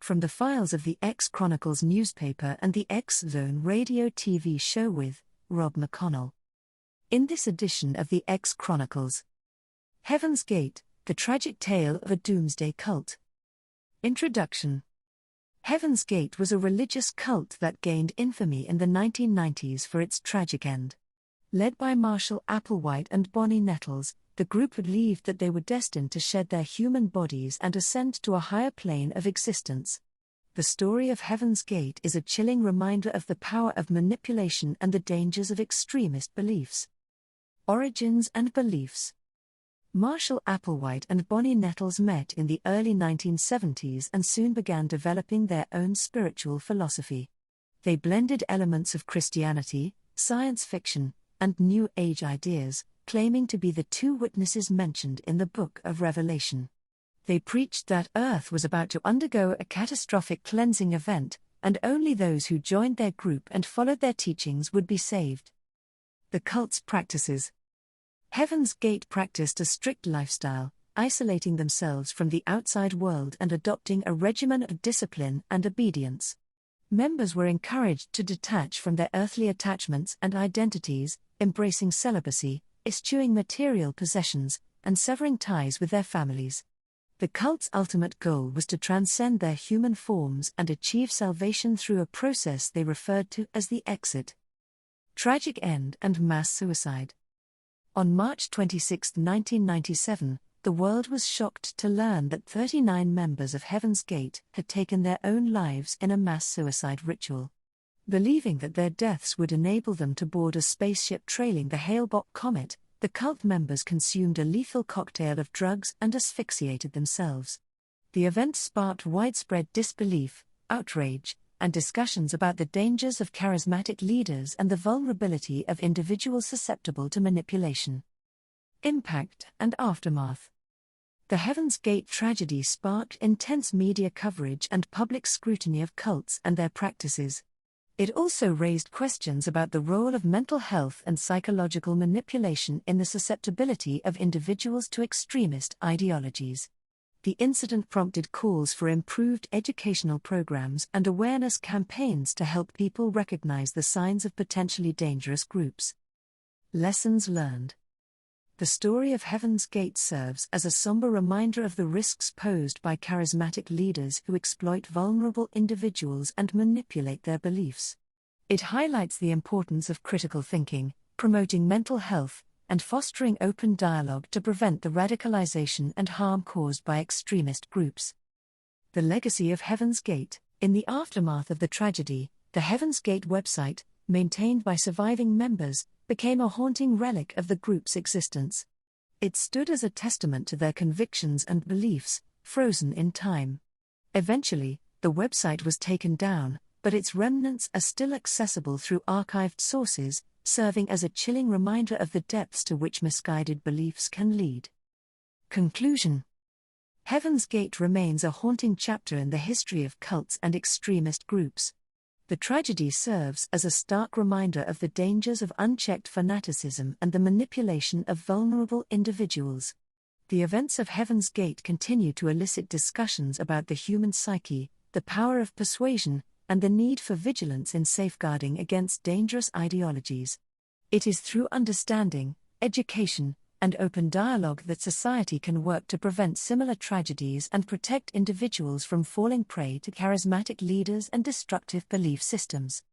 extract from the files of the X Chronicles newspaper and the X Zone radio TV show with Rob McConnell. In this edition of the X Chronicles, Heaven's Gate, the tragic tale of a Doomsday cult. Introduction. Heaven's Gate was a religious cult that gained infamy in the 1990s for its tragic end. Led by Marshall Applewhite and Bonnie Nettles, the group believed that they were destined to shed their human bodies and ascend to a higher plane of existence. The story of Heaven's Gate is a chilling reminder of the power of manipulation and the dangers of extremist beliefs. Origins and beliefs. Marshall Applewhite and Bonnie Nettles met in the early 1970s and soon began developing their own spiritual philosophy. They blended elements of Christianity, science fiction, and New Age ideas, claiming to be the two witnesses mentioned in the Book of Revelation. They preached that Earth was about to undergo a catastrophic cleansing event, and only those who joined their group and followed their teachings would be saved. The cult's practices. Heaven's Gate practiced a strict lifestyle, isolating themselves from the outside world and adopting a regimen of discipline and obedience. Members were encouraged to detach from their earthly attachments and identities, embracing celibacy, eschewing material possessions, and severing ties with their families. The cult's ultimate goal was to transcend their human forms and achieve salvation through a process they referred to as the exit. Tragic end and mass suicide. On March 26, 1997, the world was shocked to learn that 39 members of Heaven's Gate had taken their own lives in a mass suicide ritual. Believing that their deaths would enable them to board a spaceship trailing the Hale-Bopp comet, the cult members consumed a lethal cocktail of drugs and asphyxiated themselves. The event sparked widespread disbelief, outrage, and discussions about the dangers of charismatic leaders and the vulnerability of individuals susceptible to manipulation. Impact and aftermath. The Heaven's Gate tragedy sparked intense media coverage and public scrutiny of cults and their practices. It also raised questions about the role of mental health and psychological manipulation in the susceptibility of individuals to extremist ideologies. The incident prompted calls for improved educational programs and awareness campaigns to help people recognize the signs of potentially dangerous groups. Lessons learned. The story of Heaven's Gate serves as a somber reminder of the risks posed by charismatic leaders who exploit vulnerable individuals and manipulate their beliefs. It highlights the importance of critical thinking, promoting mental health, and fostering open dialogue to prevent the radicalization and harm caused by extremist groups. The legacy of Heaven's Gate. In the aftermath of the tragedy, the Heaven's Gate website, maintained by surviving members, became a haunting relic of the group's existence. It stood as a testament to their convictions and beliefs, frozen in time. Eventually, the website was taken down, but its remnants are still accessible through archived sources, serving as a chilling reminder of the depths to which misguided beliefs can lead. Conclusion. Heaven's Gate remains a haunting chapter in the history of cults and extremist groups. The tragedy serves as a stark reminder of the dangers of unchecked fanaticism and the manipulation of vulnerable individuals. The events of Heaven's Gate continue to elicit discussions about the human psyche, the power of persuasion, and the need for vigilance in safeguarding against dangerous ideologies. It is through understanding, education, and open dialogue that society can work to prevent similar tragedies and protect individuals from falling prey to charismatic leaders and destructive belief systems.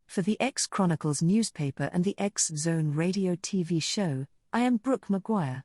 For the X Chronicles newspaper and the X Zone radio TV show, I am Brooke McGuire.